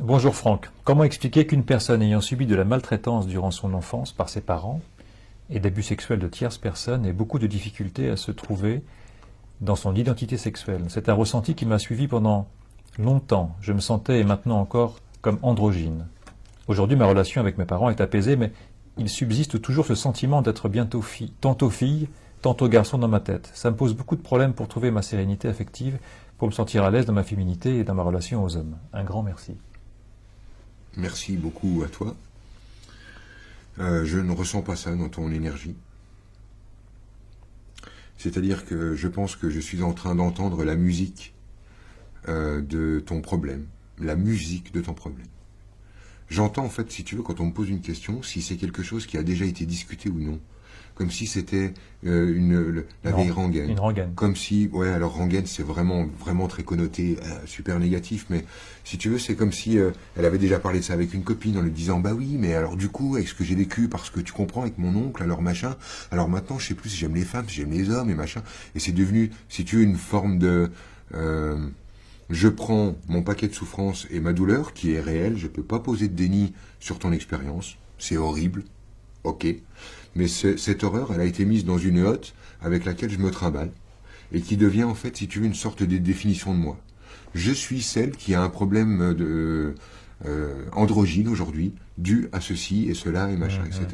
Bonjour Franck. Comment expliquer qu'une personne ayant subi de la maltraitance durant son enfance par ses parents et d'abus sexuels de tierces personnes ait beaucoup de difficultés à se trouver dans son identité sexuelle? C'est un ressenti qui m'a suivi pendant longtemps. Je me sentais et maintenant encore comme androgyne. Aujourd'hui, ma relation avec mes parents est apaisée, mais il subsiste toujours ce sentiment d'être tantôt fille, tantôt garçon dans ma tête. Ça me pose beaucoup de problèmes pour trouver ma sérénité affective, pour me sentir à l'aise dans ma féminité et dans ma relation aux hommes. Un grand merci. Merci beaucoup à toi. Je ne ressens pas ça dans ton énergie. C'est-à-dire que je pense que je suis en train d'entendre la musique de ton problème. La musique de ton problème. J'entends en fait, si tu veux, quand on me pose une question, si c'est quelque chose qui a déjà été discuté ou non. Comme si c'était la vieille rengaine. Une rengaine. Comme si, ouais, alors rengaine c'est vraiment très connoté, super négatif, mais si tu veux, c'est comme si elle avait déjà parlé de ça avec une copine en lui disant, bah oui, mais alors du coup, avec ce que j'ai vécu, parce que tu comprends, avec mon oncle, alors machin, alors maintenant je sais plus si j'aime les femmes, si j'aime les hommes et machin, et c'est devenu, si tu veux, une forme de... je prends mon paquet de souffrance et ma douleur, qui est réelle, je peux pas poser de déni sur ton expérience, c'est horrible, ok. Mais cette horreur, elle a été mise dans une hotte avec laquelle je me trimballe et qui devient en fait, si tu veux, une sorte de définition de moi. Je suis celle qui a un problème androgyne aujourd'hui, dû à ceci et cela et machin, etc.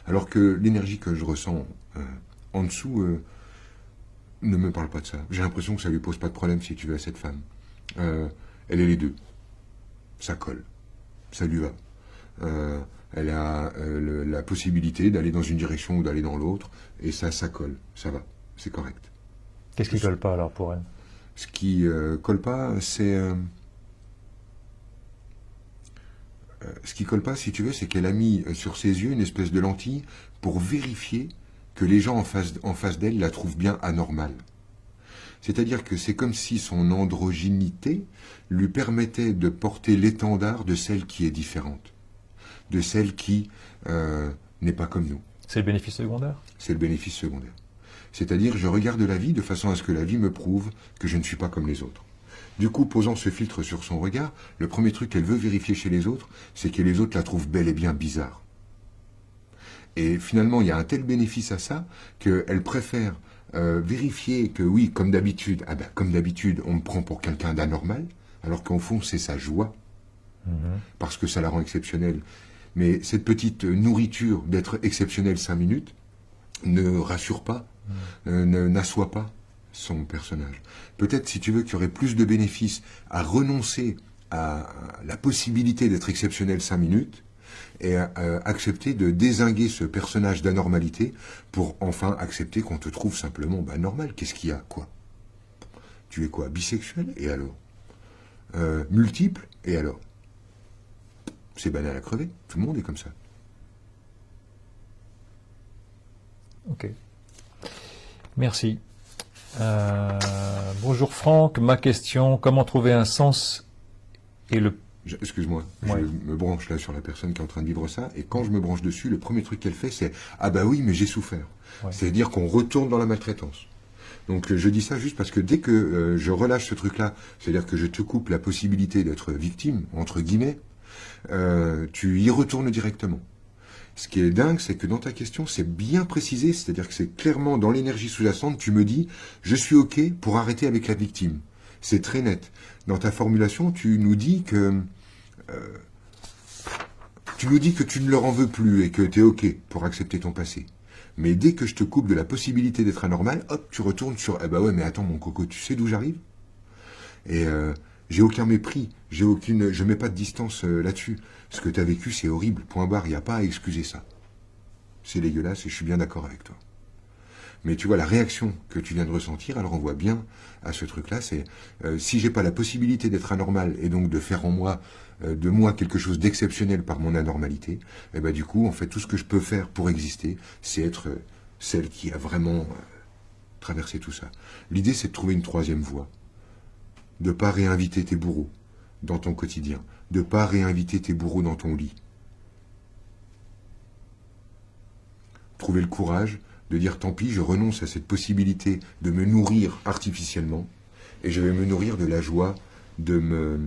Alors que l'énergie que je ressens en dessous ne me parle pas de ça. J'ai l'impression que ça lui pose pas de problème, si tu veux, à cette femme. Elle est les deux. Ça colle. Ça lui va. Elle a la possibilité d'aller dans une direction ou d'aller dans l'autre, et ça colle, ça va, c'est correct. Qu'est-ce qui colle pas alors pour elle? Ce qui colle pas, c'est... ce qui colle pas, si tu veux, c'est qu'elle a mis sur ses yeux une espèce de lentille pour vérifier que les gens en face d'elle la trouvent bien anormale. C'est-à-dire que c'est comme si son androgynité lui permettait de porter l'étendard de celle qui est différente. De celle qui n'est pas comme nous. C'est le bénéfice secondaire? C'est le bénéfice secondaire. C'est-à-dire, je regarde la vie de façon à ce que la vie me prouve que je ne suis pas comme les autres. Du coup, posant ce filtre sur son regard, le premier truc qu'elle veut vérifier chez les autres, c'est que les autres la trouvent bel et bien bizarre. Et finalement, il y a un tel bénéfice à ça qu'elle préfère vérifier que oui, comme d'habitude, comme d'habitude, on me prend pour quelqu'un d'anormal, alors qu'au fond, c'est sa joie, parce que ça la rend exceptionnelle. Mais cette petite nourriture d'être exceptionnel 5 minutes ne rassure pas, n'assoit pas son personnage. Peut-être, si tu veux, qu'il y aurait plus de bénéfices à renoncer à la possibilité d'être exceptionnel 5 minutes et à accepter de dézinguer ce personnage d'anormalité pour enfin accepter qu'on te trouve simplement normal. Qu'est-ce qu'il y a, quoi? Tu es quoi? Bisexuel? Et alors? Multiple? Et alors? C'est banal à crever. Tout le monde est comme ça. Ok. Merci. Bonjour Franck. Ma question, comment trouver un sens et le... Excuse-moi, Ouais. je me branche là sur la personne qui est en train de vivre ça, et quand je me branche dessus, le premier truc qu'elle fait, c'est « Ah bah oui, mais j'ai souffert Ouais. ». C'est-à-dire qu'on retourne dans la maltraitance. Donc je dis ça juste parce que dès que je relâche ce truc-là, c'est-à-dire que je te coupe la possibilité d'être victime, entre guillemets, tu y retournes directement. Ce qui est dingue, c'est que dans ta question, c'est bien précisé, c'est-à-dire que c'est clairement dans l'énergie sous-jacente, tu me dis « Je suis OK pour arrêter avec la victime ». C'est très net. Dans ta formulation, tu nous dis que tu ne leur en veux plus et que tu es OK pour accepter ton passé. Mais dès que je te coupe de la possibilité d'être anormal, hop, tu retournes sur « Eh bah ouais, mais attends mon coco, tu sais d'où j'arrive ?» Et j'ai aucun mépris, je mets pas de distance là-dessus. Ce que tu as vécu, c'est horrible, point barre, il n'y a pas à excuser ça. C'est dégueulasse et je suis bien d'accord avec toi. Mais tu vois, la réaction que tu viens de ressentir, elle renvoie bien à ce truc-là, c'est si j'ai pas la possibilité d'être anormal et donc de faire en moi, de moi quelque chose d'exceptionnel par mon anormalité, et ben du coup, en fait, tout ce que je peux faire pour exister, c'est être celle qui a vraiment traversé tout ça. L'idée, c'est de trouver une troisième voie. De pas réinviter tes bourreaux dans ton quotidien, de pas réinviter tes bourreaux dans ton lit. Trouver le courage de dire tant pis, je renonce à cette possibilité de me nourrir artificiellement et je vais me nourrir de la joie de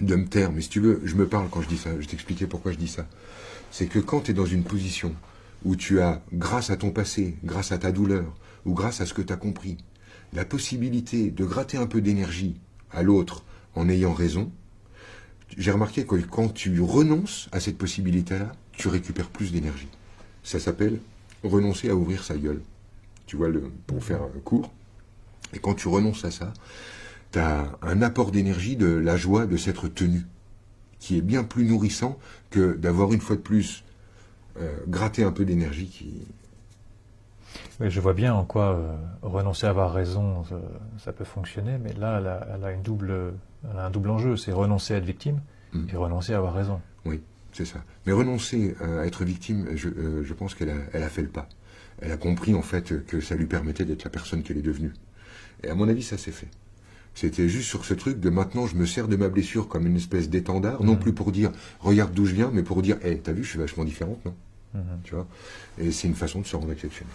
de me taire, mais si tu veux, je me parle quand je dis ça, je vais t'expliquer pourquoi je dis ça. C'est que quand tu es dans une position où tu as, grâce à ton passé, grâce à ta douleur, ou grâce à ce que tu as compris, la possibilité de gratter un peu d'énergie à l'autre en ayant raison, j'ai remarqué que quand tu renonces à cette possibilité-là, tu récupères plus d'énergie. Ça s'appelle renoncer à ouvrir sa gueule. Tu vois, pour faire court. Et quand tu renonces à ça, tu as un apport d'énergie de la joie de s'être tenu, qui est bien plus nourrissant que d'avoir une fois de plus gratté un peu d'énergie qui... Oui, je vois bien en quoi renoncer à avoir raison, ça peut fonctionner, mais là, elle a un double enjeu, c'est renoncer à être victime et renoncer à avoir raison. Oui, c'est ça. Mais renoncer à être victime, je pense qu'elle a fait le pas. Elle a compris en fait que ça lui permettait d'être la personne qu'elle est devenue. Et à mon avis, ça s'est fait. C'était juste sur ce truc de maintenant, je me sers de ma blessure comme une espèce d'étendard, non plus pour dire regarde d'où je viens, mais pour dire, hey, t'as vu, je suis vachement différente, non? Tu vois. Et c'est une façon de se rendre exceptionnel.